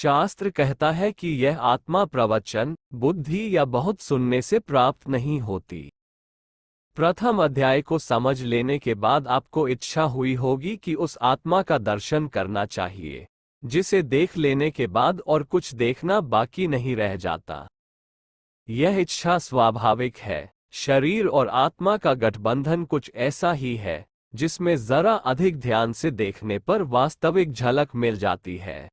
शास्त्र कहता है कि यह आत्मा प्रवचन, बुद्धि या बहुत सुनने से प्राप्त नहीं होती। प्रथम अध्याय को समझ लेने के बाद आपको इच्छा हुई होगी कि उस आत्मा का दर्शन करना चाहिए, जिसे देख लेने के बाद और कुछ देखना बाकी नहीं रह जाता। यह इच्छा स्वाभाविक है। शरीर और आत्मा का गठबंधन कुछ ऐसा ही है, जिसमें जरा अधिक ध्यान से देखने पर वास्तविक झलक मिल जाती है।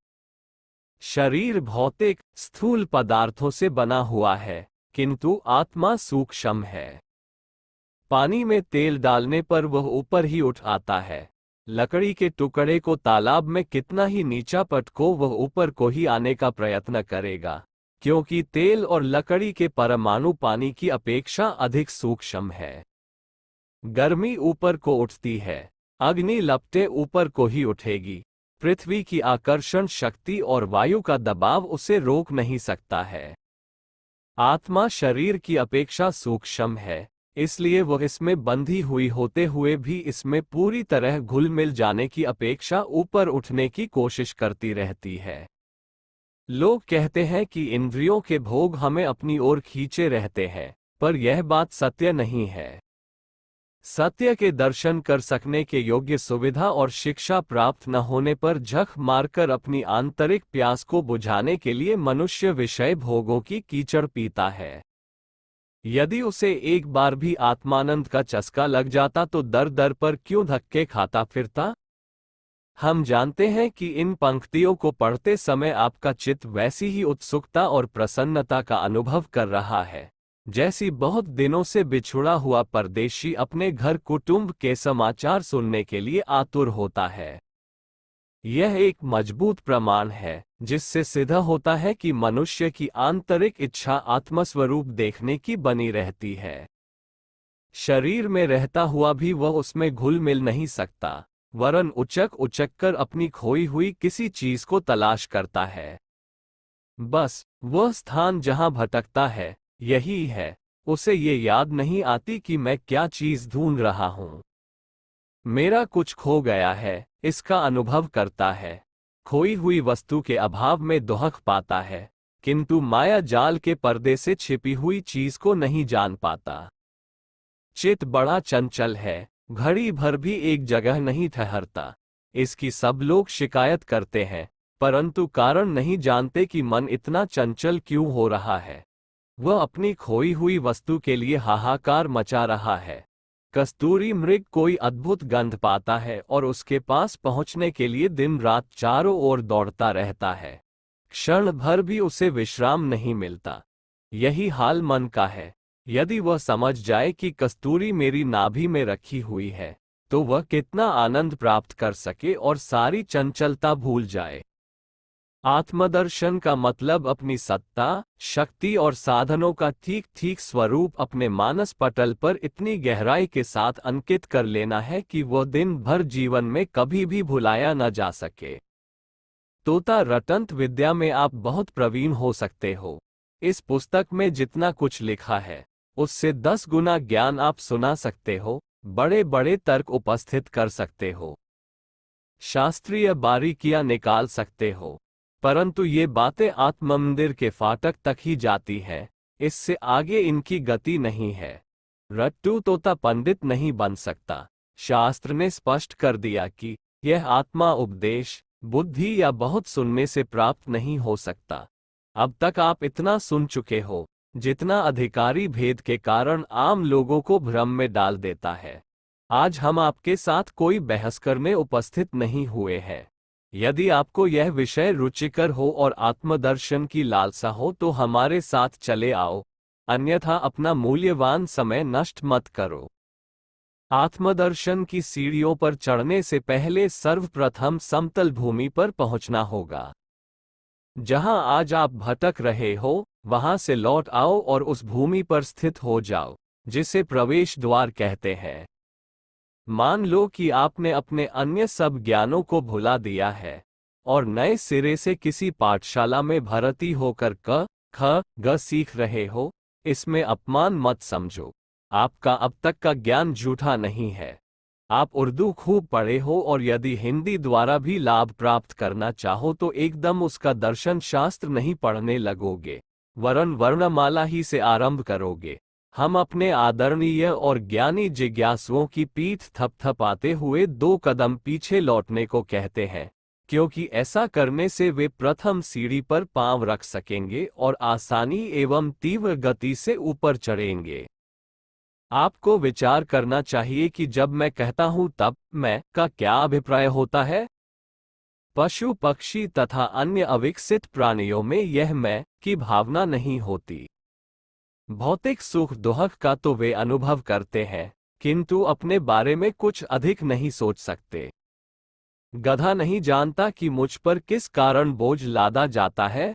शरीर भौतिक, स्थूल पदार्थों से बना हुआ है, किंतु आत्मा सूक्ष्म है। पानी में तेल डालने पर वह ऊपर ही उठ आता है। लकड़ी के टुकड़े को तालाब में कितना ही नीचा पटको, वह ऊपर को ही आने का प्रयत्न करेगा, क्योंकि तेल और लकड़ी के परमाणु पानी की अपेक्षा अधिक सूक्ष्म है। गर्मी ऊपर को उठती है, अग्नि लपटे ऊपर को ही उठेगी। पृथ्वी की आकर्षण शक्ति और वायु का दबाव उसे रोक नहीं सकता है। आत्मा शरीर की अपेक्षा सूक्ष्म है, इसलिए वह इसमें बंधी हुई होते हुए भी इसमें पूरी तरह घुल मिल जाने की अपेक्षा ऊपर उठने की कोशिश करती रहती है। लोग कहते हैं कि इंद्रियों के भोग हमें अपनी ओर खींचे रहते हैं, पर यह बात सत्य नहीं है। सत्य के दर्शन कर सकने के योग्य सुविधा और शिक्षा प्राप्त न होने पर झक मारकर अपनी आंतरिक प्यास को बुझाने के लिए मनुष्य विषय भोगों की कीचड़ पीता है। यदि उसे एक बार भी आत्मानंद का चस्का लग जाता तो दर दर पर क्यों धक्के खाता फिरता? हम जानते हैं कि इन पंक्तियों को पढ़ते समय आपका चित्त वैसी ही उत्सुकता और प्रसन्नता का अनुभव कर रहा है, जैसी बहुत दिनों से बिछुड़ा हुआ परदेशी अपने घर कुटुंब के समाचार सुनने के लिए आतुर होता है। यह एक मजबूत प्रमाण है, जिससे सिद्ध होता है कि मनुष्य की आंतरिक इच्छा आत्मस्वरूप देखने की बनी रहती है। शरीर में रहता हुआ भी वह उसमें घुल मिल नहीं सकता, वरन उचक उचक कर अपनी खोई हुई किसी चीज को तलाश करता है। बस वह स्थान जहां भटकता है यही है, उसे ये याद नहीं आती कि मैं क्या चीज ढूंढ रहा हूं। मेरा कुछ खो गया है, इसका अनुभव करता है। खोई हुई वस्तु के अभाव में दुहक पाता है, किंतु माया जाल के पर्दे से छिपी हुई चीज को नहीं जान पाता। चित्त बड़ा चंचल है, घड़ी भर भी एक जगह नहीं ठहरता। इसकी सब लोग शिकायत करते हैं, परंतु कारण नहीं जानते कि मन इतना चंचल क्यों हो रहा है। वह अपनी खोई हुई वस्तु के लिए हाहाकार मचा रहा है। कस्तूरी मृग कोई अद्भुत गंध पाता है और उसके पास पहुंचने के लिए दिन रात चारों ओर दौड़ता रहता है। क्षण भर भी उसे विश्राम नहीं मिलता। यही हाल मन का है। यदि वह समझ जाए कि कस्तूरी मेरी नाभि में रखी हुई है, तो वह कितना आनंद प्राप्त कर सके और सारी चंचलता भूल जाए। आत्मदर्शन का मतलब अपनी सत्ता, शक्ति और साधनों का ठीक ठीक स्वरूप अपने मानस पटल पर इतनी गहराई के साथ अंकित कर लेना है कि वह दिन भर जीवन में कभी भी भुलाया न जा सके। तोता रटंत विद्या में आप बहुत प्रवीण हो सकते हो। इस पुस्तक में जितना कुछ लिखा है, उससे 10 गुना ज्ञान आप सुना सकते हो, बड़े बड़े तर्क उपस्थित कर सकते हो, शास्त्रीय बारीकियां निकाल सकते हो, परंतु ये बातें आत्ममंदिर के फाटक तक ही जाती हैं, इससे आगे इनकी गति नहीं है। रट्टू तोता पंडित नहीं बन सकता। शास्त्र ने स्पष्ट कर दिया कि यह आत्मा उपदेश, बुद्धि या बहुत सुनने से प्राप्त नहीं हो सकता। अब तक आप इतना सुन चुके हो, जितना अधिकारी भेद के कारण आम लोगों को भ्रम में डाल देता है। आज हम आपके साथ कोई बहस करने उपस्थित नहीं हुए हैं। यदि आपको यह विषय रुचिकर हो और आत्मदर्शन की लालसा हो तो हमारे साथ चले आओ, अन्यथा अपना मूल्यवान समय नष्ट मत करो। आत्मदर्शन की सीढ़ियों पर चढ़ने से पहले सर्वप्रथम समतल भूमि पर पहुंचना होगा। जहां आज आप भटक रहे हो, वहां से लौट आओ और उस भूमि पर स्थित हो जाओ, जिसे प्रवेश द्वार कहते हैं। मान लो कि आपने अपने अन्य सब ज्ञानों को भुला दिया है और नए सिरे से किसी पाठशाला में भर्ती होकर क, ख, ग सीख रहे हो। इसमें अपमान मत समझो। आपका अब तक का ज्ञान झूठा नहीं है। आप उर्दू खूब पढ़े हो और यदि हिंदी द्वारा भी लाभ प्राप्त करना चाहो तो एकदम उसका दर्शन शास्त्र नहीं पढ़ने लगोगे, वरन वर्णमाला ही से आरंभ करोगे। हम अपने आदरणीय और ज्ञानी जिज्ञासुओं की पीठ थपथपाते हुए 2 कदम पीछे लौटने को कहते हैं, क्योंकि ऐसा करने से वे प्रथम सीढ़ी पर पांव रख सकेंगे और आसानी एवं तीव्र गति से ऊपर चढ़ेंगे। आपको विचार करना चाहिए कि जब मैं कहता हूं तब मैं का क्या अभिप्राय होता है। पशु पक्षी तथा अन्य अविकसित प्राणियों में यह मैं की भावना नहीं होती। भौतिक सुख दुख का तो वे अनुभव करते हैं, किंतु अपने बारे में कुछ अधिक नहीं सोच सकते। गधा नहीं जानता कि मुझ पर किस कारण बोझ लादा जाता है।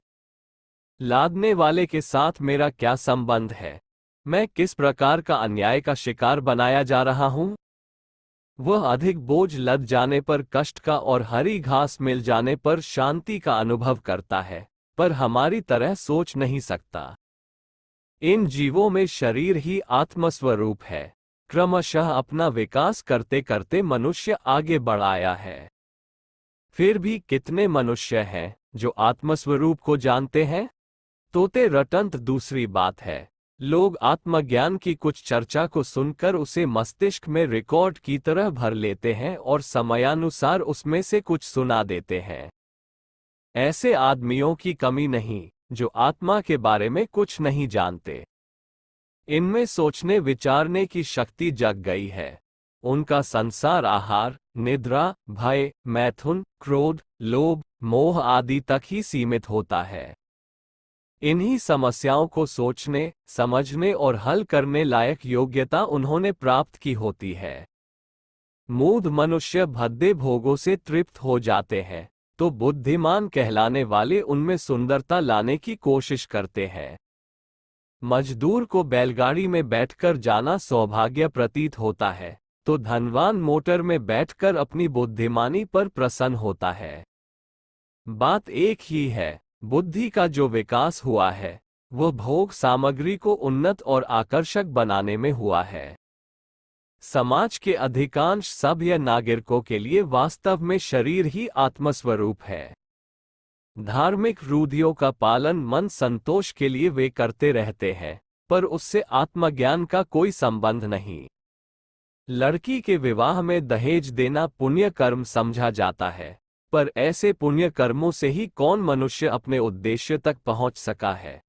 लादने वाले के साथ मेरा क्या संबंध है? मैं किस प्रकार का अन्याय का शिकार बनाया जा रहा हूं? वह अधिक बोझ लद जाने पर कष्ट का और हरी घास मिल जाने पर शांति का अनुभव करता है, पर हमारी तरह सोच नहीं सकता। इन जीवों में शरीर ही आत्मस्वरूप है। क्रमशः अपना विकास करते करते मनुष्य आगे बढ़ आया है। फिर भी कितने मनुष्य हैं जो आत्मस्वरूप को जानते हैं? तोते रटंत दूसरी बात है। लोग आत्मज्ञान की कुछ चर्चा को सुनकर उसे मस्तिष्क में रिकॉर्ड की तरह भर लेते हैं और समयानुसार उसमें से कुछ सुना देते हैं। ऐसे आदमियों की कमी नहीं जो आत्मा के बारे में कुछ नहीं जानते। इनमें सोचने विचारने की शक्ति जग गई है। उनका संसार आहार, निद्रा, भय, मैथुन, क्रोध, लोभ, मोह आदि तक ही सीमित होता है। इन्हीं समस्याओं को सोचने, समझने और हल करने लायक योग्यता उन्होंने प्राप्त की होती है। मूढ़ मनुष्य भद्दे भोगों से तृप्त हो जाते हैं, तो बुद्धिमान कहलाने वाले उनमें सुंदरता लाने की कोशिश करते हैं। मजदूर को बैलगाड़ी में बैठकर जाना सौभाग्य प्रतीत होता है, तो धनवान मोटर में बैठकर अपनी बुद्धिमानी पर प्रसन्न होता है। बात एक ही है, बुद्धि का जो विकास हुआ है वह भोग सामग्री को उन्नत और आकर्षक बनाने में हुआ है। समाज के अधिकांश सभ्य नागरिकों के लिए वास्तव में शरीर ही आत्मस्वरूप है। धार्मिक रूढ़ियों का पालन मन संतोष के लिए वे करते रहते हैं, पर उससे आत्मज्ञान का कोई संबंध नहीं। लड़की के विवाह में दहेज देना पुण्य कर्म समझा जाता है, पर ऐसे पुण्य कर्मों से ही कौन मनुष्य अपने उद्देश्य तक पहुंच सका है?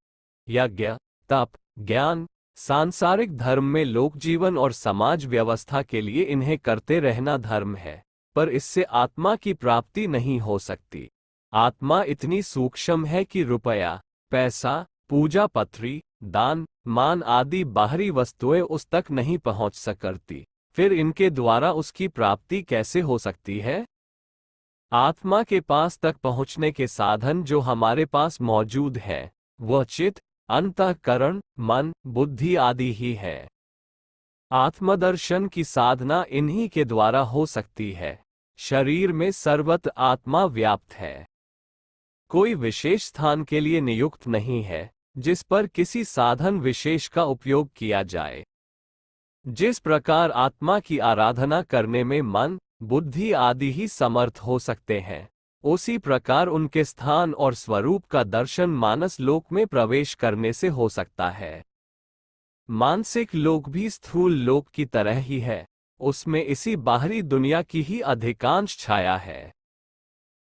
यज्ञ, तप, ज्ञान, सांसारिक धर्म में लोक जीवन और समाज व्यवस्था के लिए इन्हें करते रहना धर्म है, पर इससे आत्मा की प्राप्ति नहीं हो सकती। आत्मा इतनी सूक्ष्म है कि रुपया, पैसा, पूजा पत्री, दान, मान आदि बाहरी वस्तुएं उस तक नहीं पहुंच सकती। फिर इनके द्वारा उसकी प्राप्ति कैसे हो सकती है? आत्मा के पास तक पहुंचने के साधन जो हमारे पास मौजूद हैं, वह चित्त, अंतःकरण, मन, बुद्धि आदि ही है। आत्मदर्शन की साधना इन्हीं के द्वारा हो सकती है। शरीर में सर्वत्र आत्मा व्याप्त है। कोई विशेष स्थान के लिए नियुक्त नहीं है जिस पर किसी साधन विशेष का उपयोग किया जाए। जिस प्रकार आत्मा की आराधना करने में मन, बुद्धि आदि ही समर्थ हो सकते हैं, उसी प्रकार उनके स्थान और स्वरूप का दर्शन मानस लोक में प्रवेश करने से हो सकता है। मानसिक लोक भी स्थूल लोक की तरह ही है, उसमें इसी बाहरी दुनिया की ही अधिकांश छाया है।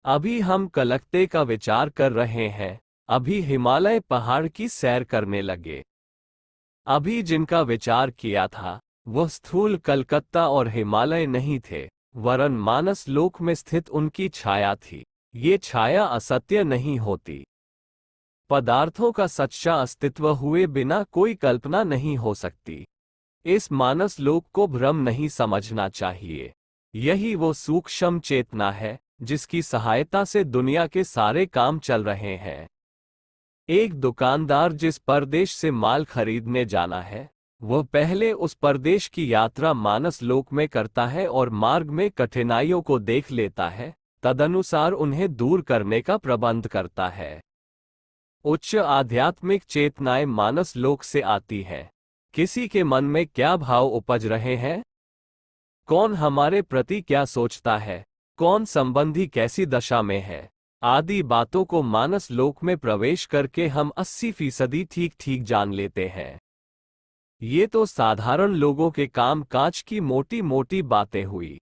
अभी हम कलकत्ते का विचार कर रहे हैं, अभी हिमालय पहाड़ की सैर करने लगे। अभी जिनका विचार किया था वह स्थूल कलकत्ता और हिमालय नहीं थे, वरन मानस लोक में स्थित उनकी छाया थी। ये छाया असत्य नहीं होती। पदार्थों का सच्चा अस्तित्व हुए बिना कोई कल्पना नहीं हो सकती। इस मानस लोक को भ्रम नहीं समझना चाहिए। यही वो सूक्ष्म चेतना है जिसकी सहायता से दुनिया के सारे काम चल रहे हैं। एक दुकानदार जिस परदेश से माल खरीदने जाना है, वह पहले उस परदेश की यात्रा मानस लोक में करता है और मार्ग में कठिनाइयों को देख लेता है, तदनुसार उन्हें दूर करने का प्रबंध करता है। उच्च आध्यात्मिक चेतनाएं मानस लोक से आती हैं। किसी के मन में क्या भाव उपज रहे हैं? कौन हमारे प्रति क्या सोचता है, कौन संबंधी कैसी दशा में है, आदि बातों को मानस लोक में प्रवेश करके हम 80% ठीक ठीक जान लेते हैं। ये तो साधारण लोगों के काम काज की मोटी मोटी बातें हुई।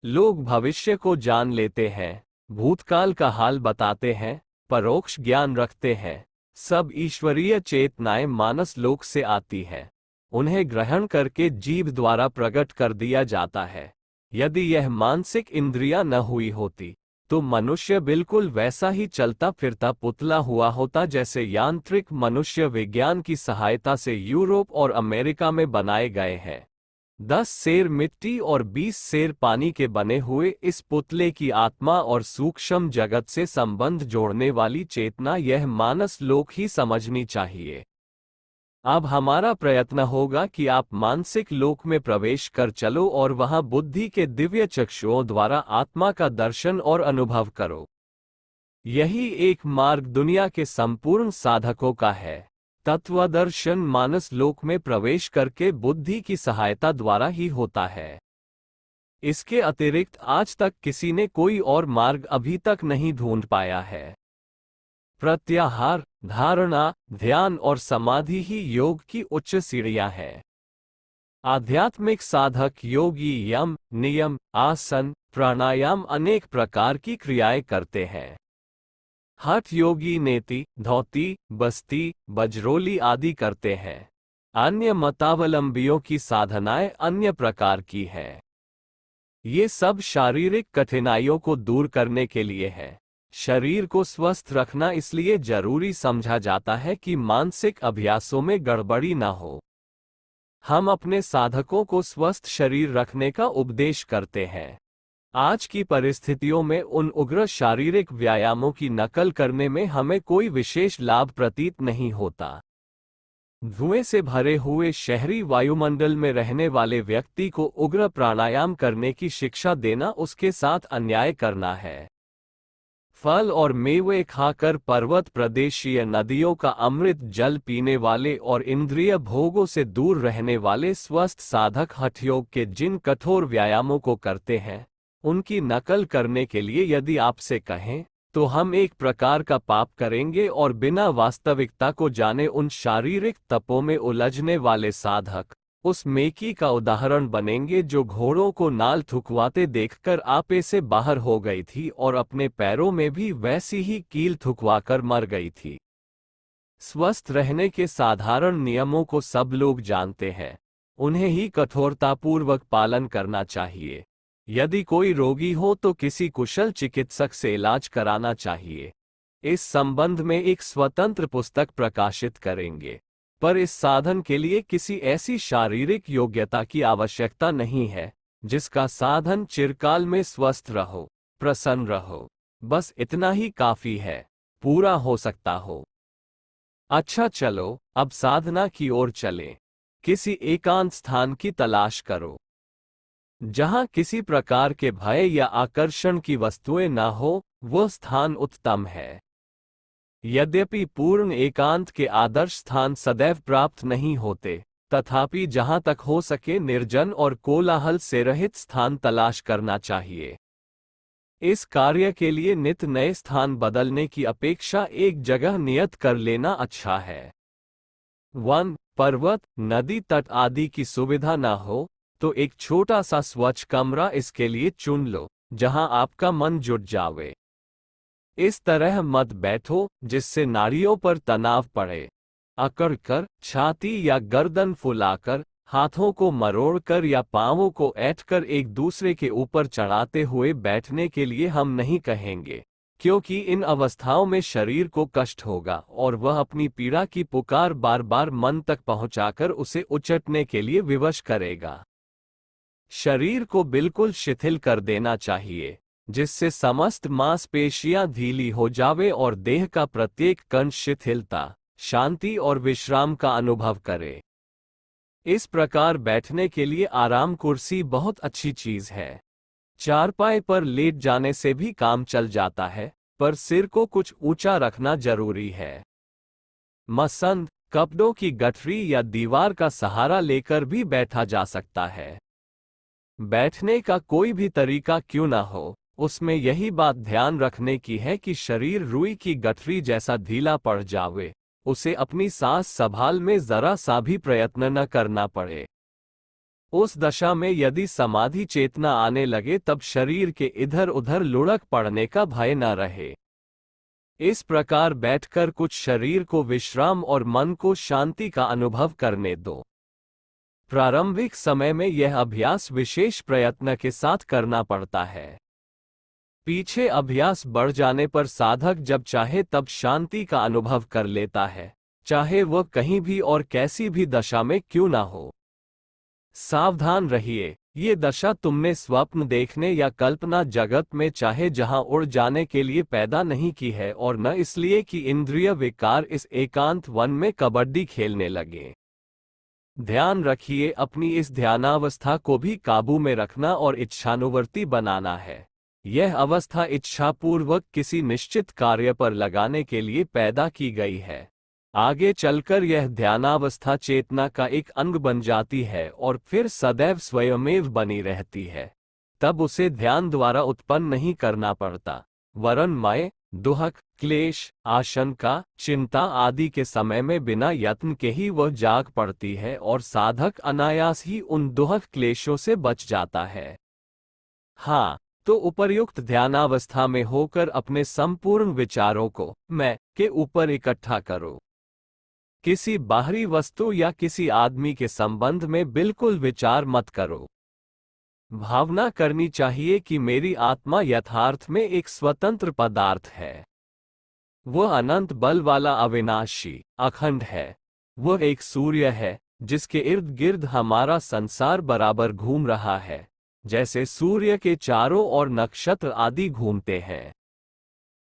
लोग भविष्य को जान लेते हैं, भूतकाल का हाल बताते हैं, परोक्ष ज्ञान रखते हैं। सब ईश्वरीय चेतनाएं मानस लोक से आती हैं, उन्हें ग्रहण करके जीव द्वारा प्रकट कर दिया जाता है। यदि यह मानसिक इंद्रियां न हुई होती तो मनुष्य बिल्कुल वैसा ही चलता फिरता पुतला हुआ होता जैसे यांत्रिक मनुष्य विज्ञान की सहायता से यूरोप और अमेरिका में बनाए गए हैं। 10 सेर मिट्टी और 20 सेर पानी के बने हुए इस पुतले की आत्मा और सूक्ष्म जगत से संबंध जोड़ने वाली चेतना यह मानस लोक ही समझनी चाहिए। अब हमारा प्रयत्न होगा कि आप मानसिक लोक में प्रवेश कर चलो और वहां बुद्धि के दिव्य चक्षुओं द्वारा आत्मा का दर्शन और अनुभव करो। यही एक मार्ग दुनिया के संपूर्ण साधकों का है। तत्वदर्शन मानस लोक में प्रवेश करके बुद्धि की सहायता द्वारा ही होता है। इसके अतिरिक्त आज तक किसी ने कोई और मार्ग अभी तक नहीं ढूंढ पाया है। प्रत्याहार, धारणा, ध्यान और समाधि ही योग की उच्च सीढ़ियां हैं। आध्यात्मिक साधक योगी यम, नियम, आसन, प्राणायाम अनेक प्रकार की क्रियाएं करते हैं। हठ योगी नेति, धौती, बस्ती, बजरोली आदि करते हैं। अन्य मतावलंबियों की साधनाएं अन्य प्रकार की हैं। ये सब शारीरिक कठिनाइयों को दूर करने के लिए है। शरीर को स्वस्थ रखना इसलिए जरूरी समझा जाता है कि मानसिक अभ्यासों में गड़बड़ी ना हो। हम अपने साधकों को स्वस्थ शरीर रखने का उपदेश करते हैं। आज की परिस्थितियों में उन उग्र शारीरिक व्यायामों की नकल करने में हमें कोई विशेष लाभ प्रतीत नहीं होता। धुएं से भरे हुए शहरी वायुमंडल में रहने वाले व्यक्ति को उग्र प्राणायाम करने की शिक्षा देना उसके साथ अन्याय करना है। फल और मेवे खाकर पर्वत प्रदेशीय नदियों का अमृत जल पीने वाले और इंद्रिय भोगों से दूर रहने वाले स्वस्थ साधक हठयोग के जिन कठोर व्यायामों को करते हैं, उनकी नकल करने के लिए यदि आपसे कहें तो हम एक प्रकार का पाप करेंगे और बिना वास्तविकता को जाने उन शारीरिक तपों में उलझने वाले साधक उस मेकी का उदाहरण बनेंगे जो घोड़ों को नाल थुकवाते देखकर आपे से बाहर हो गई थी और अपने पैरों में भी वैसी ही कील थुकवाकर मर गई थी। स्वस्थ रहने के साधारण नियमों को सब लोग जानते हैं, उन्हें ही कठोरतापूर्वक पालन करना चाहिए। यदि कोई रोगी हो तो किसी कुशल चिकित्सक से इलाज कराना चाहिए। इस संबंध में एक स्वतंत्र पुस्तक प्रकाशित करेंगे। पर इस साधन के लिए किसी ऐसी शारीरिक योग्यता की आवश्यकता नहीं है जिसका साधन चिरकाल में स्वस्थ रहो, प्रसन्न रहो। बस इतना ही काफी है, पूरा हो सकता हो। अच्छा चलो, अब साधना की ओर चलें। किसी एकांत स्थान की तलाश करो जहां किसी प्रकार के भय या आकर्षण की वस्तुएं ना हो, वह स्थान उत्तम है। यद्यपि पूर्ण एकांत के आदर्श स्थान सदैव प्राप्त नहीं होते, तथापि जहां तक हो सके निर्जन और कोलाहल से रहित स्थान तलाश करना चाहिए। इस कार्य के लिए नित नए स्थान बदलने की अपेक्षा एक जगह नियत कर लेना अच्छा है। वन, पर्वत, नदी तट आदि की सुविधा न हो तो एक छोटा सा स्वच्छ कमरा इसके लिए चुन लो जहां आपका मन जुट जावे। इस तरह मत बैठो जिससे नाड़ियों पर तनाव पड़े। अकड़ कर, छाती या गर्दन फुलाकर, हाथों को मरोड़कर या पांवों को ऐंठकर एक दूसरे के ऊपर चढ़ाते हुए बैठने के लिए हम नहीं कहेंगे, क्योंकि इन अवस्थाओं में शरीर को कष्ट होगा और वह अपनी पीड़ा की पुकार बार बार मन तक पहुंचाकर उसे उचटने के लिए विवश करेगा। शरीर को बिल्कुल शिथिल कर देना चाहिए जिससे समस्त मांसपेशियां ढीली हो जावे और देह का प्रत्येक कण शिथिलता, शांति और विश्राम का अनुभव करे। इस प्रकार बैठने के लिए आराम कुर्सी बहुत अच्छी चीज है। चारपाई पर लेट जाने से भी काम चल जाता है, पर सिर को कुछ ऊंचा रखना जरूरी है। मसंद, कपड़ों की गठरी या दीवार का सहारा लेकर भी बैठा जा सकता है। बैठने का कोई भी तरीका क्यों ना हो, उसमें यही बात ध्यान रखने की है कि शरीर रुई की गठरी जैसा ढीला पड़ जावे, उसे अपनी सांस संभाल में जरा सा भी प्रयत्न न करना पड़े। उस दशा में यदि समाधि चेतना आने लगे तब शरीर के इधर उधर लुढ़क पड़ने का भय न रहे। इस प्रकार बैठकर कुछ शरीर को विश्राम और मन को शांति का अनुभव करने दो। प्रारंभिक समय में यह अभ्यास विशेष प्रयत्न के साथ करना पड़ता है। पीछे अभ्यास बढ़ जाने पर साधक जब चाहे तब शांति का अनुभव कर लेता है, चाहे वह कहीं भी और कैसी भी दशा में क्यों ना हो। सावधान रहिए, ये दशा तुमने स्वप्न देखने या कल्पना जगत में चाहे जहां उड़ जाने के लिए पैदा नहीं की है, और न इसलिए कि इंद्रिय विकार इस एकांत वन में कबड्डी खेलने लगे। ध्यान रखिए, अपनी इस ध्यानावस्था को भी काबू में रखना और इच्छानुवर्ती बनाना है। यह अवस्था इच्छापूर्वक किसी निश्चित कार्य पर लगाने के लिए पैदा की गई है। आगे चलकर यह ध्यानावस्था चेतना का एक अंग बन जाती है और फिर सदैव स्वयमेव बनी रहती है। तब उसे ध्यान द्वारा उत्पन्न नहीं करना पड़ता, वरन मय, दुहक, क्लेश, आशंका, चिंता आदि के समय में बिना यत्न के ही वह जाग पड़ती है और साधक अनायास ही उन दुहक क्लेशों से बच जाता है। हाँ, तो उपर्युक्त ध्यानावस्था में होकर अपने संपूर्ण विचारों को मैं के ऊपर इकट्ठा करो। किसी बाहरी वस्तु या किसी आदमी के संबंध में बिल्कुल विचार मत करो। भावना करनी चाहिए कि मेरी आत्मा यथार्थ में एक स्वतंत्र पदार्थ है। वह अनंत बल वाला अविनाशी, अखंड है। वह एक सूर्य है जिसके इर्द गिर्द हमारा संसार बराबर घूम रहा है, जैसे सूर्य के चारों ओर नक्षत्र आदि घूमते हैं।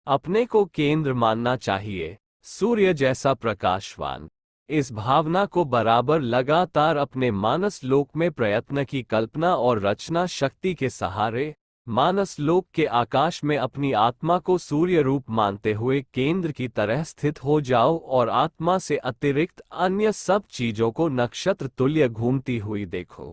अपने को केंद्र मानना चाहिए, सूर्य जैसा प्रकाशवान। इस भावना को बराबर लगातार अपने मानस लोक में प्रयत्न की कल्पना और रचना शक्ति के सहारे मानस लोक के आकाश में अपनी आत्मा को सूर्य रूप मानते हुए केंद्र की तरह स्थित हो जाओ और आत्मा से अतिरिक्त अन्य सब चीजों को नक्षत्र तुल्य घूमती हुई देखो।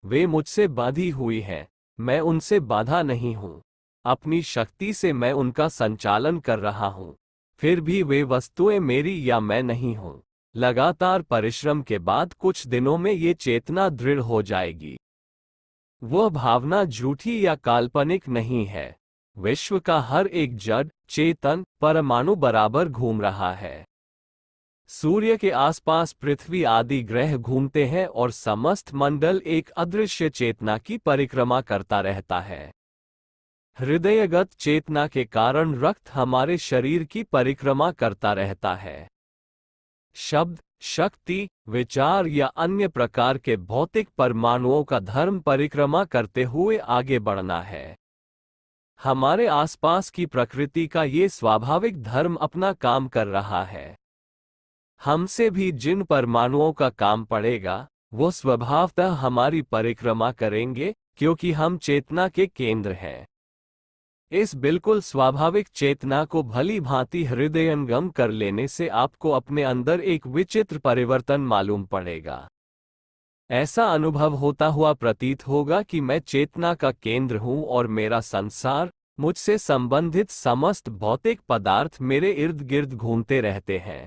वे मुझसे बांधी हुई हैं, मैं उनसे बाधा नहीं हूँ। अपनी शक्ति से मैं उनका संचालन कर रहा हूँ, फिर भी वे वस्तुएं मेरी या मैं नहीं हूँ। लगातार परिश्रम के बाद कुछ दिनों में ये चेतना दृढ़ हो जाएगी। वह भावना झूठी या काल्पनिक नहीं है। विश्व का हर एक जड़ चेतन परमाणु बराबर घूम रहा है। सूर्य के आसपास पृथ्वी आदि ग्रह घूमते हैं और समस्त मंडल एक अदृश्य चेतना की परिक्रमा करता रहता है। हृदयगत चेतना के कारण रक्त हमारे शरीर की परिक्रमा करता रहता है। शब्द, शक्ति, विचार या अन्य प्रकार के भौतिक परमाणुओं का धर्म परिक्रमा करते हुए आगे बढ़ना है। हमारे आसपास की प्रकृति का ये स्वाभाविक धर्म अपना काम कर रहा है। हमसे भी जिन परमाणुओं का काम पड़ेगा, वो स्वभावतः हमारी परिक्रमा करेंगे, क्योंकि हम चेतना के केंद्र हैं। इस बिल्कुल स्वाभाविक चेतना को भली भांति हृदयंगम कर लेने से आपको अपने अंदर एक विचित्र परिवर्तन मालूम पड़ेगा। ऐसा अनुभव होता हुआ प्रतीत होगा कि मैं चेतना का केंद्र हूं और मेरा संसार, मुझसे संबंधित समस्त भौतिक पदार्थ मेरे इर्द गिर्द घूमते रहते हैं।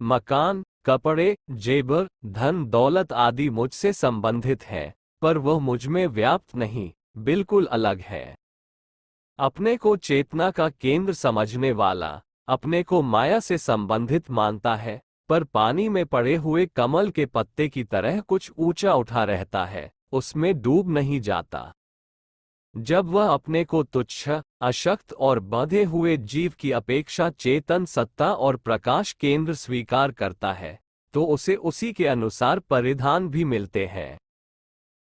मकान, कपड़े, जेवर, धन दौलत आदि मुझसे संबंधित हैं, पर वह मुझमें व्याप्त नहीं, बिल्कुल अलग है। अपने को चेतना का केंद्र समझने वाला अपने को माया से संबंधित मानता है, पर पानी में पड़े हुए कमल के पत्ते की तरह कुछ ऊंचा उठा रहता है, उसमें डूब नहीं जाता। जब वह अपने को तुच्छ, अशक्त और बंधे हुए जीव की अपेक्षा चेतन सत्ता और प्रकाश केंद्र स्वीकार करता है, तो उसे उसी के अनुसार परिधान भी मिलते हैं।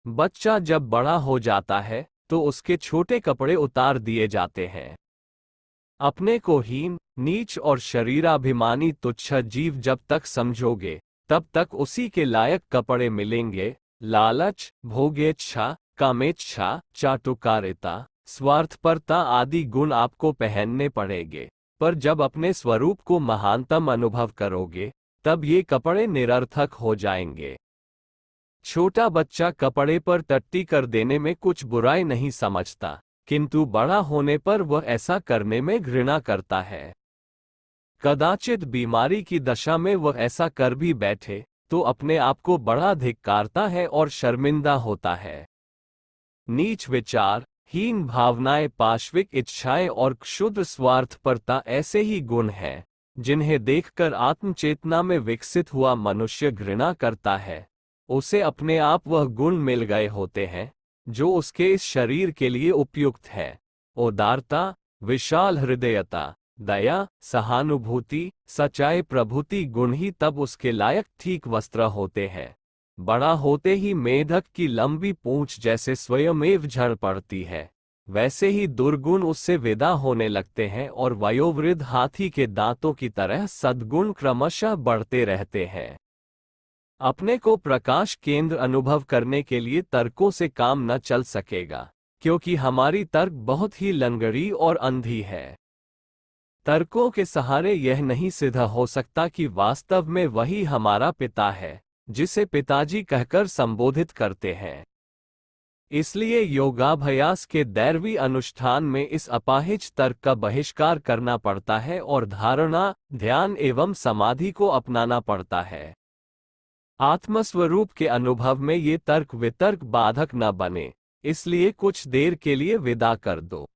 बच्चा जब बड़ा हो जाता है तो उसके छोटे कपड़े उतार दिए जाते हैं। अपने को हीन, नीच और शरीराभिमानी तुच्छ जीव जब तक समझोगे, तब तक उसी के लायक कपड़े मिलेंगे। लालच, भोगेच्छा, कामेच्छा, चाटुकारिता, स्वार्थपरता आदि गुण आपको पहनने पड़ेंगे, पर जब अपने स्वरूप को महानतम अनुभव करोगे, तब ये कपड़े निरर्थक हो जाएंगे। छोटा बच्चा कपड़े पर टट्टी कर देने में कुछ बुराई नहीं समझता, किंतु बड़ा होने पर वह ऐसा करने में घृणा करता है। कदाचित बीमारी की दशा में वह ऐसा कर भी बैठे तो अपने आप को बड़ा धिक्कारता है और शर्मिंदा होता है। नीच विचार, हीन भावनाएं, पाश्विक इच्छाएं और क्षुद्र स्वार्थपरता ऐसे ही गुण हैं जिन्हें देखकर आत्मचेतना में विकसित हुआ मनुष्य घृणा करता है। उसे अपने आप वह गुण मिल गए होते हैं जो उसके इस शरीर के लिए उपयुक्त है। उदारता, विशाल हृदयता, दया, सहानुभूति, सच्चाई प्रभृति गुण ही तब उसके लायक ठीक वस्त्र होते हैं। बड़ा होते ही मेढक की लंबी पूंछ जैसे स्वयमेव झड़ पड़ती है, वैसे ही दुर्गुण उससे विदा होने लगते हैं और वयोवृद्ध हाथी के दांतों की तरह सद्गुण क्रमशः बढ़ते रहते हैं। अपने को प्रकाश केंद्र अनुभव करने के लिए तर्कों से काम न चल सकेगा, क्योंकि हमारी तर्क बहुत ही लंगड़ी और अंधी है। तर्कों के सहारे यह नहीं सिद्ध हो सकता कि वास्तव में वही हमारा पिता है जिसे पिताजी कहकर संबोधित करते हैं। इसलिए योगाभ्यास के दैर्वी अनुष्ठान में इस अपाहिज तर्क का बहिष्कार करना पड़ता है और धारणा, ध्यान एवं समाधि को अपनाना पड़ता है। आत्मस्वरूप के अनुभव में ये तर्क वितर्क बाधक न बने, इसलिए कुछ देर के लिए विदा कर दो।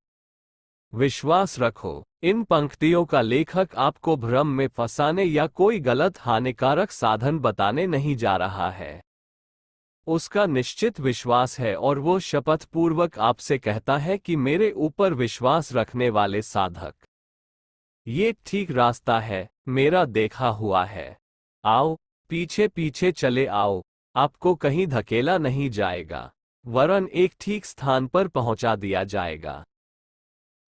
विश्वास रखो, इन पंक्तियों का लेखक आपको भ्रम में फंसाने या कोई गलत हानिकारक साधन बताने नहीं जा रहा है। उसका निश्चित विश्वास है और वो शपथ पूर्वक आपसे कहता है कि मेरे ऊपर विश्वास रखने वाले साधक, ये ठीक रास्ता है, मेरा देखा हुआ है। आओ, पीछे पीछे चले आओ, आपको कहीं धकेला नहीं जाएगा, वरन एक ठीक स्थान पर पहुंचा दिया जाएगा।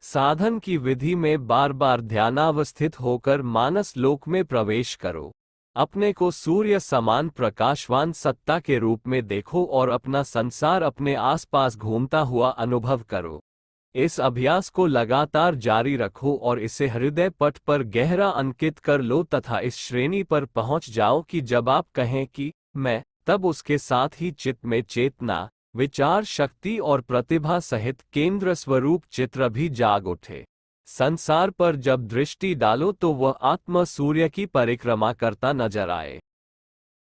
साधन की विधि में बार बार ध्यानावस्थित होकर मानस लोक में प्रवेश करो। अपने को सूर्य समान प्रकाशवान सत्ता के रूप में देखो और अपना संसार अपने आसपास घूमता हुआ अनुभव करो। इस अभ्यास को लगातार जारी रखो और इसे हृदय पट पर गहरा अंकित कर लो तथा इस श्रेणी पर पहुंच जाओ कि जब आप कहें कि मैं, तब उसके साथ ही चित्त में चेतना, विचार शक्ति और प्रतिभा सहित केंद्र स्वरूप चित्र भी जाग उठे। संसार पर जब दृष्टि डालो तो वह आत्मा सूर्य की परिक्रमा करता नजर आए।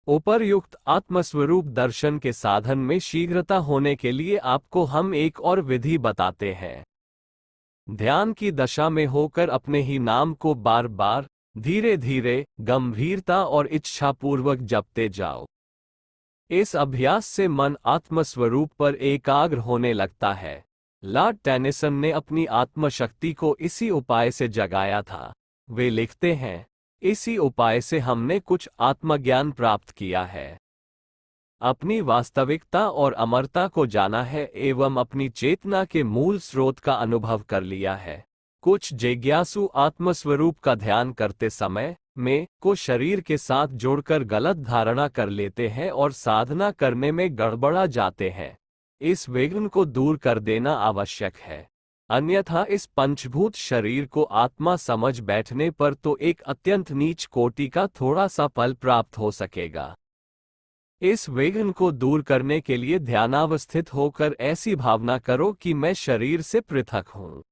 उपर्युक्त आत्मस्वरूप दर्शन के साधन में शीघ्रता होने के लिए आपको हम एक और विधि बताते हैं। ध्यान की दशा में होकर अपने ही नाम को बार बार, धीरे धीरे, गंभीरता और इच्छापूर्वक जपते जाओ। इस अभ्यास से मन आत्मस्वरूप पर एकाग्र होने लगता है। लॉर्ड टेनिसन ने अपनी आत्मशक्ति को इसी उपाय से जगाया था। वे लिखते हैं, इसी उपाय से हमने कुछ आत्मज्ञान प्राप्त किया है, अपनी वास्तविकता और अमरता को जाना है एवं अपनी चेतना के मूल स्रोत का अनुभव कर लिया है। कुछ जिज्ञासु आत्मस्वरूप का ध्यान करते समय मैं को शरीर के साथ जोड़कर गलत धारणा कर लेते हैं और साधना करने में गड़बड़ा जाते हैं। इस विघ्न को दूर कर देना आवश्यक है, अन्यथा इस पंचभूत शरीर को आत्मा समझ बैठने पर तो एक अत्यंत नीच कोटि का थोड़ा सा फल प्राप्त हो सकेगा। इस विघ्न को दूर करने के लिए ध्यानावस्थित होकर ऐसी भावना करो कि मैं शरीर से पृथक हूँ।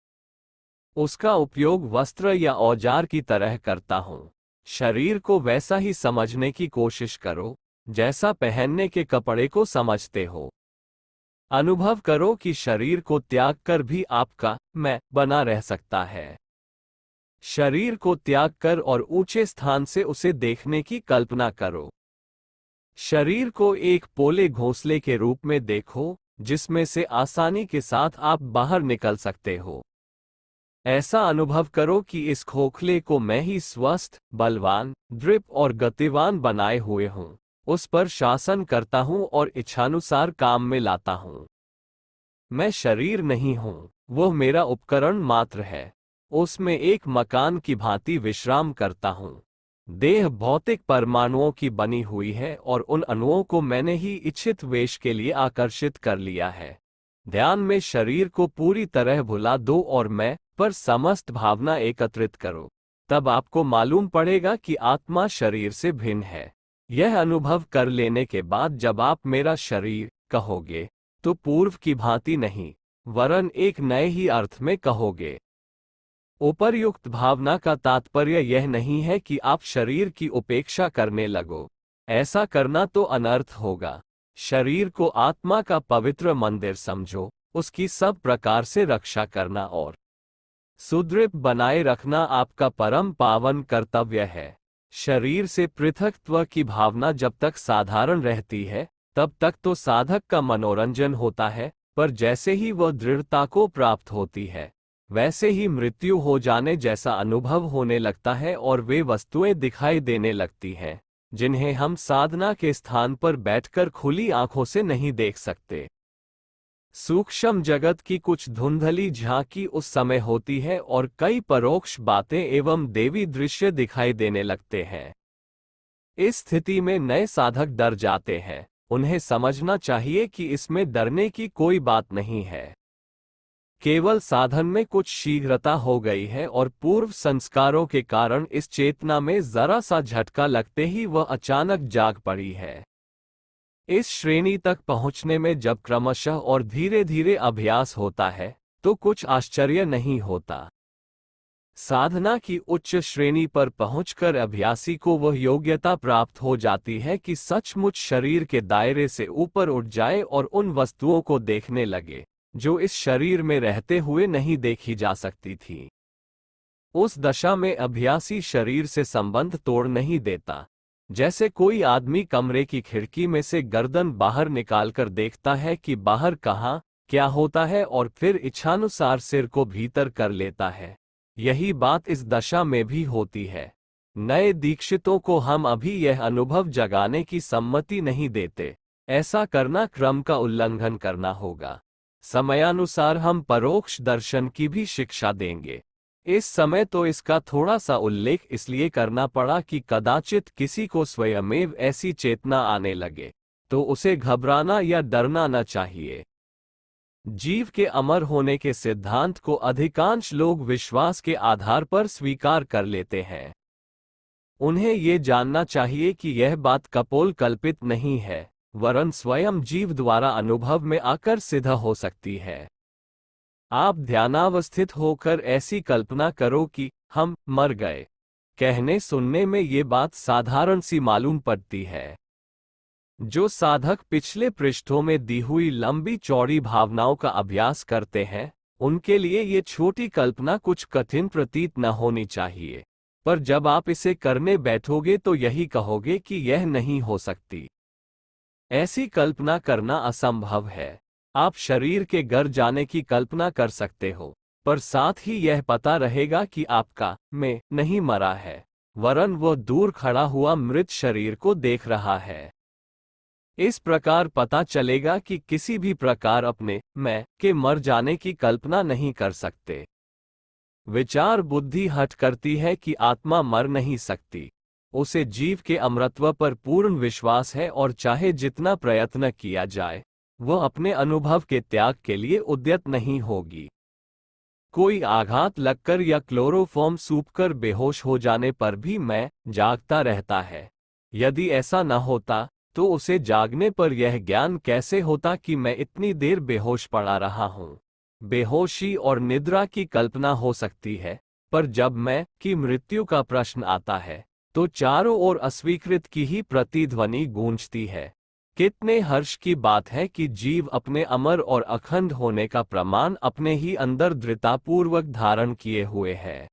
उसका उपयोग वस्त्र या औजार की तरह करता हूँ। शरीर को वैसा ही समझने की कोशिश करो जैसा पहनने के कपड़े को समझते हो। अनुभव करो कि शरीर को त्याग कर भी आपका मैं बना रह सकता है। शरीर को त्याग कर और ऊंचे स्थान से उसे देखने की कल्पना करो। शरीर को एक पोले घोंसले के रूप में देखो जिसमें से आसानी के साथ आप बाहर निकल सकते हो। ऐसा अनुभव करो कि इस खोखले को मैं ही स्वस्थ, बलवान, दृढ़ और गतिवान बनाए हुए हूँ, उस पर शासन करता हूँ और इच्छानुसार काम में लाता हूँ। मैं शरीर नहीं हूँ, वह मेरा उपकरण मात्र है। उसमें एक मकान की भांति विश्राम करता हूँ। देह भौतिक परमाणुओं की बनी हुई है और उन अणुओं को मैंने ही इच्छित वेश के लिए आकर्षित कर लिया है। ध्यान में शरीर को पूरी तरह भुला दो और मैं पर समस्त भावना एकत्रित करो। तब आपको मालूम पड़ेगा कि आत्मा शरीर से भिन्न है। यह अनुभव कर लेने के बाद जब आप मेरा शरीर कहोगे, तो पूर्व की भांति नहीं, वरन एक नए ही अर्थ में कहोगे। उपर्युक्त भावना का तात्पर्य यह नहीं है कि आप शरीर की उपेक्षा करने लगो। ऐसा करना तो अनर्थ होगा। शरीर को आत्मा का पवित्र मंदिर समझो, उसकी सब प्रकार से रक्षा करना और सुदृढ़ बनाए रखना आपका परम पावन कर्तव्य है। शरीर से पृथकत्व की भावना जब तक साधारण रहती है, तब तक तो साधक का मनोरंजन होता है, पर जैसे ही वह दृढ़ता को प्राप्त होती है, वैसे ही मृत्यु हो जाने जैसा अनुभव होने लगता है और वे वस्तुएं दिखाई देने लगती हैं, जिन्हें हम साधना के स्थान पर बैठकर खुली आंखों से नहीं देख सकते। सूक्ष्म जगत की कुछ धुंधली झांकी उस समय होती है और कई परोक्ष बातें एवं देवी दृश्य दिखाई देने लगते हैं। इस स्थिति में नए साधक डर जाते हैं। उन्हें समझना चाहिए कि इसमें डरने की कोई बात नहीं है। केवल साधन में कुछ शीघ्रता हो गई है और पूर्व संस्कारों के कारण इस चेतना में जरा सा झटका लगते ही वह अचानक जाग पड़ी है। इस श्रेणी तक पहुंचने में जब क्रमशः और धीरे धीरे अभ्यास होता है, तो कुछ आश्चर्य नहीं होता। साधना की उच्च श्रेणी पर पहुंचकर अभ्यासी को वह योग्यता प्राप्त हो जाती है कि सचमुच शरीर के दायरे से ऊपर उठ जाए और उन वस्तुओं को देखने लगे, जो इस शरीर में रहते हुए नहीं देखी जा सकती थी। उस दशा में अभ्यासी शरीर से संबंध तोड़ नहीं देता। जैसे कोई आदमी कमरे की खिड़की में से गर्दन बाहर निकालकर देखता है कि बाहर कहाँ क्या होता है और फिर इच्छानुसार सिर को भीतर कर लेता है, यही बात इस दशा में भी होती है। नए दीक्षितों को हम अभी यह अनुभव जगाने की सम्मति नहीं देते। ऐसा करना क्रम का उल्लंघन करना होगा। समयानुसार हम परोक्ष दर्शन की भी शिक्षा देंगे। इस समय तो इसका थोड़ा सा उल्लेख इसलिए करना पड़ा कि कदाचित किसी को स्वयमेव ऐसी चेतना आने लगे, तो उसे घबराना या डरना न चाहिए। जीव के अमर होने के सिद्धांत को अधिकांश लोग विश्वास के आधार पर स्वीकार कर लेते हैं। उन्हें ये जानना चाहिए कि यह बात कपोल कल्पित नहीं है, वरन स्वयं जीव द्वारा अनुभव में आकर सिद्ध हो सकती है। आप ध्यानावस्थित होकर ऐसी कल्पना करो कि हम मर गए। कहने सुनने में ये बात साधारण सी मालूम पड़ती है। जो साधक पिछले पृष्ठों में दी हुई लंबी चौड़ी भावनाओं का अभ्यास करते हैं, उनके लिए ये छोटी कल्पना कुछ कठिन प्रतीत न होनी चाहिए, पर जब आप इसे करने बैठोगे तो यही कहोगे कि यह नहीं हो सकती। ऐसी कल्पना करना असंभव है। आप शरीर के घर जाने की कल्पना कर सकते हो, पर साथ ही यह पता रहेगा कि आपका मैं नहीं मरा है, वरन वह दूर खड़ा हुआ मृत शरीर को देख रहा है। इस प्रकार पता चलेगा कि किसी भी प्रकार अपने मैं के मर जाने की कल्पना नहीं कर सकते। विचार बुद्धि हट करती है कि आत्मा मर नहीं सकती। उसे जीव के अमरत्व पर पूर्ण विश्वास है और चाहे जितना प्रयत्न किया जाए, वह अपने अनुभव के त्याग के लिए उद्यत नहीं होगी। कोई आघात लगकर या क्लोरोफॉर्म सूखकर बेहोश हो जाने पर भी मैं जागता रहता है। यदि ऐसा न होता तो उसे जागने पर यह ज्ञान कैसे होता कि मैं इतनी देर बेहोश पड़ा रहा हूँ। बेहोशी और निद्रा की कल्पना हो सकती है, पर जब मैं की मृत्यु का प्रश्न आता है, तो चारों ओर अस्वीकृत की ही प्रतिध्वनि गूंजती है। कितने हर्ष की बात है कि जीव अपने अमर और अखंड होने का प्रमाण अपने ही अंदर दृढ़तापूर्वक धारण किए हुए है।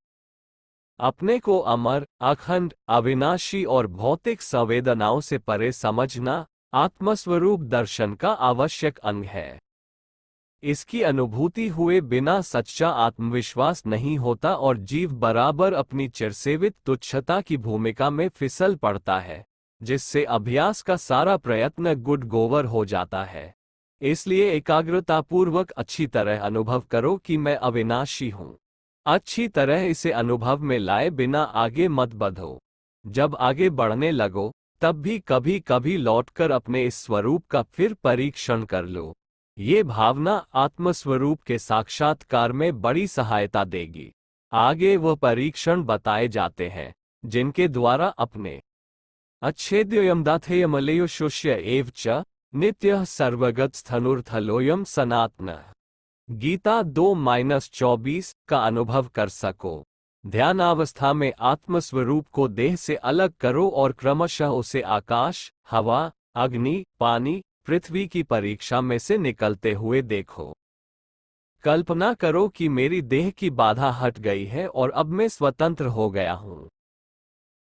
अपने को अमर, अखंड, अविनाशी और भौतिक संवेदनाओं से परे समझना आत्मस्वरूप दर्शन का आवश्यक अंग है। इसकी अनुभूति हुए बिना सच्चा आत्मविश्वास नहीं होता और जीव बराबर अपनी चिरसेवित तुच्छता की भूमिका में फिसल पड़ता है, जिससे अभ्यास का सारा प्रयत्न गुड गोबर हो जाता है। इसलिए एकाग्रतापूर्वक अच्छी तरह अनुभव करो कि मैं अविनाशी हूँ। अच्छी तरह इसे अनुभव में लाए बिना आगे मत बढ़ो। जब आगे बढ़ने लगो, तब भी कभी कभी लौटकर अपने इस स्वरूप का फिर परीक्षण कर लो। ये भावना आत्मस्वरूप के साक्षात्कार में बड़ी सहायता देगी। आगे वह परीक्षण बताए जाते हैं, जिनके द्वारा अपने अच्छेद्योऽयं दाथेयमलेयो शुष्य एव च नित्यः सर्वगतस्थनुर्थलोऽयं सनातनः। गीता 2-24 का अनुभव कर सको। ध्यानावस्था में आत्मस्वरूप को देह से अलग करो और क्रमशः उसे आकाश, हवा, अग्नि, पानी, पृथ्वी की परीक्षा में से निकलते हुए देखो। कल्पना करो कि मेरी देह की बाधा हट गई है और अब मैं स्वतंत्र हो गया हूं।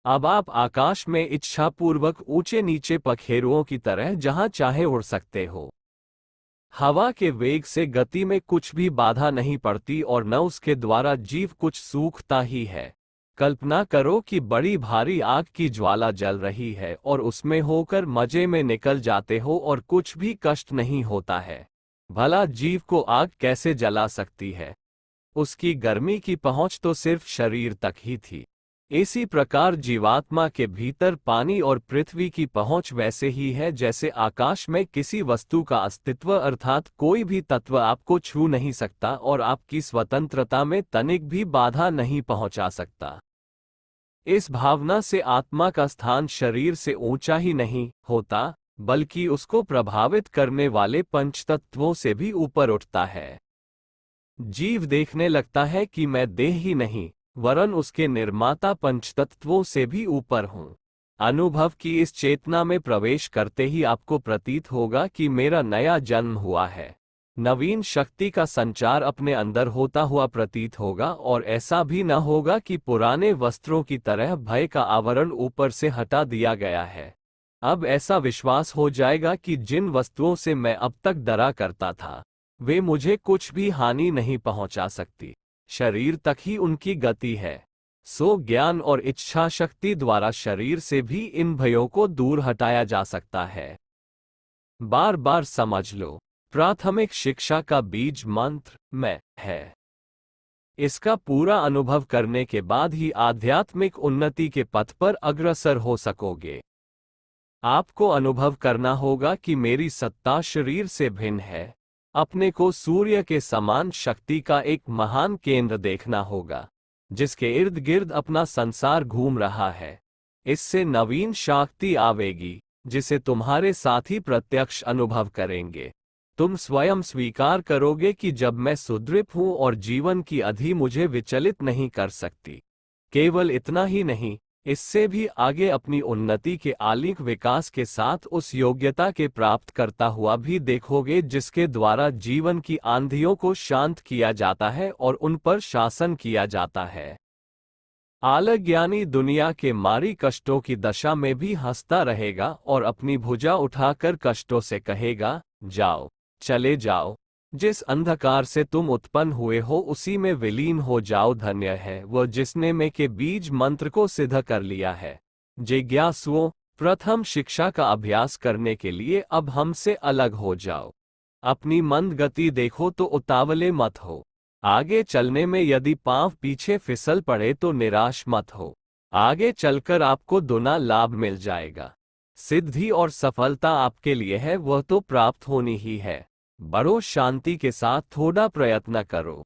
अब आप आकाश में इच्छापूर्वक ऊंचे नीचे पखेरुओं की तरह जहां चाहे उड़ सकते हो। हवा के वेग से गति में कुछ भी बाधा नहीं पड़ती और न उसके द्वारा जीव कुछ सूखता ही है। कल्पना करो कि बड़ी भारी आग की ज्वाला जल रही है और उसमें होकर मजे में निकल जाते हो और कुछ भी कष्ट नहीं होता है। भला जीव को आग कैसे जला सकती है? उसकी गर्मी की पहुंच तो सिर्फ शरीर तक ही थी। इसी प्रकार जीवात्मा के भीतर पानी और पृथ्वी की पहुंच वैसे ही है जैसे आकाश में किसी वस्तु का अस्तित्व, अर्थात कोई भी तत्व आपको छू नहीं सकता और आपकी स्वतंत्रता में तनिक भी बाधा नहीं पहुंचा सकता। इस भावना से आत्मा का स्थान शरीर से ऊंचा ही नहीं होता, बल्कि उसको प्रभावित करने वाले पंचतत्वों से भी ऊपर उठता है। जीव देखने लगता है कि मैं देह ही नहीं, वरन उसके निर्माता पंचतत्वों से भी ऊपर हूं। अनुभव की इस चेतना में प्रवेश करते ही आपको प्रतीत होगा कि मेरा नया जन्म हुआ है। नवीन शक्ति का संचार अपने अंदर होता हुआ प्रतीत होगा और ऐसा भी न होगा कि पुराने वस्त्रों की तरह भय का आवरण ऊपर से हटा दिया गया है। अब ऐसा विश्वास हो जाएगा कि जिन वस्तुओं से मैं अब तक डरा करता था, वे मुझे कुछ भी हानि नहीं पहुंचा सकती। शरीर तक ही उनकी गति है। सो ज्ञान और इच्छा शक्ति द्वारा शरीर से भी इन भयों को दूर हटाया जा सकता है। बार बार समझ लो, प्राथमिक शिक्षा का बीज मंत्र मैं है। इसका पूरा अनुभव करने के बाद ही आध्यात्मिक उन्नति के पथ पर अग्रसर हो सकोगे। आपको अनुभव करना होगा कि मेरी सत्ता शरीर से भिन्न है। अपने को सूर्य के समान शक्ति का एक महान केंद्र देखना होगा, जिसके इर्द गिर्द अपना संसार घूम रहा है। इससे नवीन शक्ति आवेगी, जिसे तुम्हारे साथी प्रत्यक्ष अनुभव करेंगे। तुम स्वयं स्वीकार करोगे कि जब मैं सुदृढ़ हूं और जीवन की अधि मुझे विचलित नहीं कर सकती। केवल इतना ही नहीं, इससे भी आगे अपनी उन्नति के आलिक विकास के साथ उस योग्यता के प्राप्त करता हुआ भी देखोगे जिसके द्वारा जीवन की आंधियों को शांत किया जाता है और उन पर शासन किया जाता है। आलज्ञानी दुनिया के मारी कष्टों की दशा में भी हंसता रहेगा और अपनी भुजा उठाकर कष्टों से कहेगा, जाओ, चले जाओ। जिस अंधकार से तुम उत्पन्न हुए हो उसी में विलीन हो जाओ। धन्य है वह जिसने मैं के बीज मंत्र को सिद्ध कर लिया है। जिज्ञासुओं, प्रथम शिक्षा का अभ्यास करने के लिए अब हमसे अलग हो जाओ। अपनी मंद गति देखो तो उतावले मत हो। आगे चलने में यदि पांव पीछे फिसल पड़े तो निराश मत हो। आगे चलकर आपको दोना लाभ मिल जाएगा। सिद्धि और सफलता आपके लिए है, वह तो प्राप्त होनी ही है। बड़ो शांति के साथ थोड़ा प्रयत्न करो।